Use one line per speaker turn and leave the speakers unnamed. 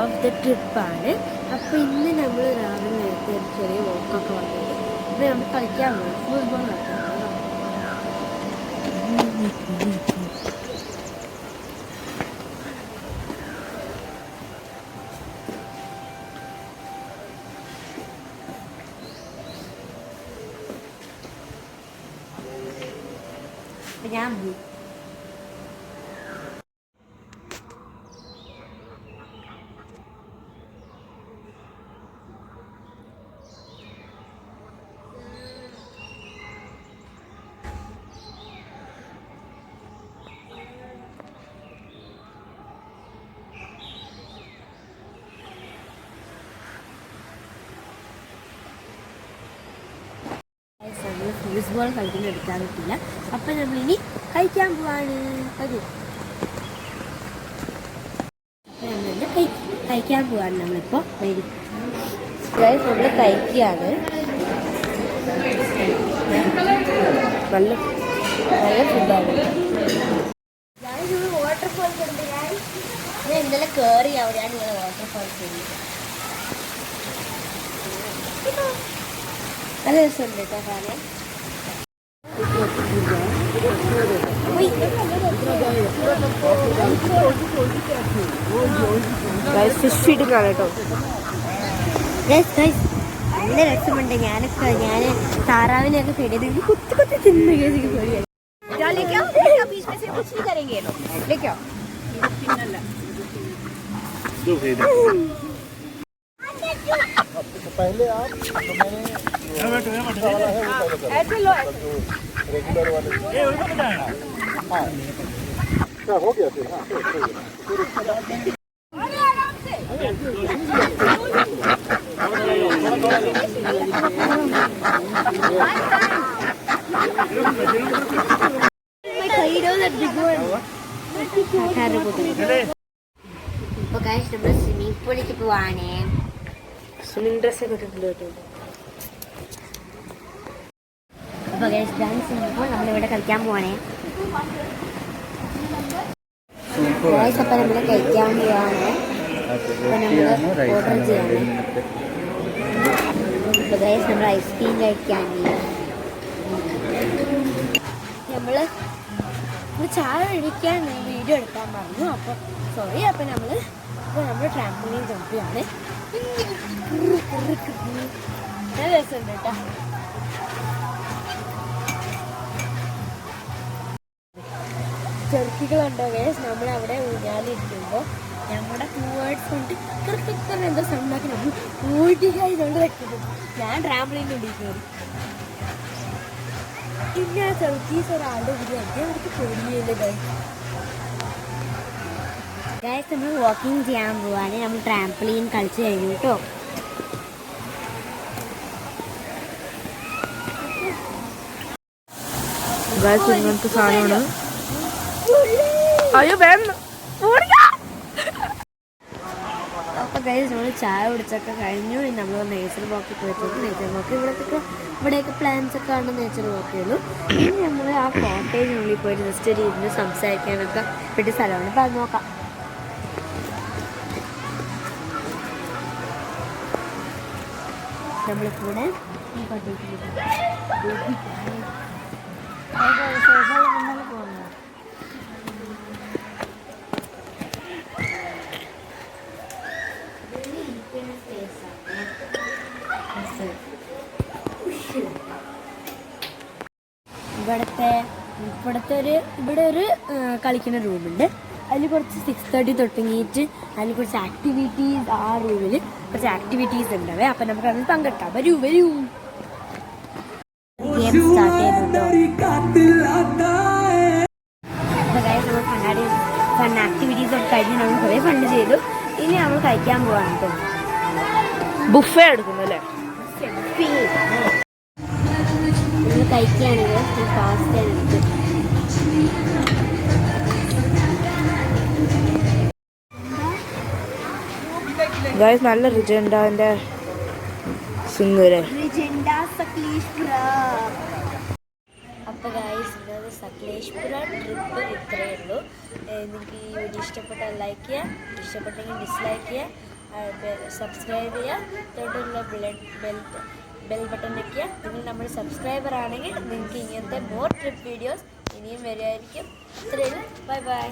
Of the ട്രിപ്പാണ്. അപ്പോൾ ഇന്ന് നമ്മൾ രാവിലെ നേരത്തെ ഒരു ചെറിയ വോക്കൊക്കെ വന്നിട്ട് അപ്പോൾ നമ്മൾ കളിക്കാൻ പോകും. ഫുട്ബോൾ കളിക്കാൻ ഞാൻ ഫുട്ബോൾ കളിക്കുന്ന എടുക്കാൻ പറ്റില്ല. അപ്പം നമ്മളിനി കഴിക്കാൻ പോവാണ്. അത് കഴിക്കാൻ പോവാണ് നമ്മളിപ്പോൾ. നമ്മൾ കഴിക്കുകയാണ്. നല്ല നല്ല ഫുഡാണ്. വാട്ടർഫോൾസ് ഉണ്ട്. ഞാൻ ഇന്നലെ കയറി അവിടെയാണ് നിങ്ങൾ വാട്ടർഫോൾസ് ചെയ്യുന്നത്. നല്ല രസമുണ്ട് കേട്ടോ കാണാൻ. ഫിഷ് ഫീഡിംഗ് ആണ് കേട്ടോ. നല്ല രസമുണ്ട്. ഞാൻ താറാവിനെയൊക്കെ ഫീഡ് ചെയ്ത് കുത്തി കുത്തി തിന്നു പേടിയാണ്.
पहले आप ऐसे लो रेगुलर वाले हाँ क्या हो गया फिर हाँ
അപ്പോൾ ഗൈസ് നമ്മൾ സ്വിമ്മിംഗ് പൂളിലേക്ക് പോവാണ്. സ്വിമ്മിംഗ് ഡ്രസ്സൊക്കെ ഇട്ടിട്ടുണ്ട് കേട്ടോ. അപ്പോൾ ഗൈസ് ഡാൻസ് ചെയ്യുമ്പോൾ നമ്മളിവിടെ കളിക്കാൻ പോവാണേ. ഗൈസ് അപ്പോൾ നമ്മൾ കഴിക്കാൻ പോവാണ്. അപ്പോൾ നമ്മൾ ഓർഡർ ചെയ്യാണ്. അപ്പോൾ ഗൈസ് നമ്മൾ ഐസ്ക്രീം കഴിക്കാൻ നമ്മൾ ചായ കഴിക്കാൻ വീഡിയോ എടുക്കാൻ പറഞ്ഞു. അപ്പോൾ സോറി. അപ്പോൾ നമ്മൾ ട്രാംപോളിൻ ജമ്പിലാണ്. നല്ല രസമുണ്ട് കേട്ടോ. ചെറുക്കികളുണ്ടോ ഗൈസ്? നമ്മളവിടെ ഊഞ്ഞാലിരിക്കുമ്പോൾ നമ്മുടെ വേർഡ്സ് കൊണ്ട് കറക്റ്റ് എന്തോ സൗണ്ടാക്കി നമ്മൾ ഓടിക്കായിട്ടുണ്ട് വെക്കുന്നത്. ഞാൻ ട്രാംപോളിൻ്റെ ഉള്ളിൽ കയറി. പിന്നെ ആ ചെറുക്കീസ് ഒരാളുടെ കൂടി അധികം അവർക്ക് പേടിയില്ല ഗൈസ്. ഗൈസ് നമ്മൾ വാക്കിംഗ് ചെയ്യാൻ പോവാണ്. നമ്മൾ ട്രാംപോളിൻ കളിച്ച് കഴിഞ്ഞു കേട്ടോ.
ഇങ്ങനത്തെ സാധനമാണ്.
അപ്പോൾ ഗൈസ് നമ്മൾ ചായ കുടിച്ചൊക്കെ കഴിഞ്ഞു. നമ്മൾ നേച്ചർ വാക്കിൽ പോയിട്ടുണ്ട്. നേച്ചർ വാക്ക് ഇവിടെയൊക്കെ പ്ലാന്റ്സ് ഒക്കെ ആണ് നേച്ചർ വാക്കുള്ളൂ. ഇനി നമ്മൾ ആ കോട്ടേജിനുള്ളിൽ പോയിട്ട് ജസ്റ്റ് ഒരു ഇരുന്ന് സംസാരിക്കാനൊക്കെ പറ്റിയ സ്ഥലമാണ്. അപ്പോൾ അത് നോക്കാം. നമ്മളിവിടെ ഈ കോട്ടേജിൽ ഇവിടെ ഒരു കളിക്കുന്ന റൂമുണ്ട്. അതിൽ കുറച്ച് 6:30 തുടങ്ങിയിട്ട് അതിൽ കുറച്ച് ആക്ടിവിറ്റീസ്, ആ റൂമിൽ കുറച്ച് ആക്ടിവിറ്റീസ് ഉണ്ടാവേ. അപ്പം നമുക്ക് അതിൽ പങ്കെടുക്കാം. വരൂ ഗെയിം സ്റ്റാർട്ട് ചെയ്തിട്ടോ. നമ്മൾ ഫൺ ആക്ടിവിറ്റീസ് ഒക്കെ കഴിഞ്ഞ് നമ്മൾ കുറേ ഫണ്ട് ചെയ്തു. ഇനി നമ്മൾ കഴിക്കാൻ പോവാണ് കേട്ടോ.
ബുഫേ എടുക്കുന്നു അല്ലേ?
നമ്മൾ കഴിക്കുകയാണെങ്കിൽ ഫാസ്റ്റ് എടുത്ത്
ഗൈസ് നല്ല റിജൻഡാൻ്റെ സിംഗുരെ.
അപ്പോൾ ഗൈസ് സക്ലേഷ്പുര ട്രിപ്പ് ഇത്രയേ ഉള്ളൂ. നിങ്ങൾക്ക് ഈ വീഡിയോ ഇഷ്ടപ്പെട്ടാൽ ലൈക്ക് ചെയ്യുക, ഇഷ്ടപ്പെട്ടെങ്കിൽ ഡിസ്ലൈക്ക് ചെയ്യുക, സബ്സ്ക്രൈബ് ചെയ്യുക, തൊട്ടുള്ള ബെൽ ബട്ടൺ വയ്ക്കുക. നിങ്ങൾ നമ്മൾ സബ്സ്ക്രൈബർ ആണെങ്കിൽ നിങ്ങൾക്ക് ഇങ്ങനത്തെ മോർ ട്രിപ്പ് വീഡിയോസ് ഇനിയും വരുമായിരിക്കും. അത്രയും ബൈ ബൈ.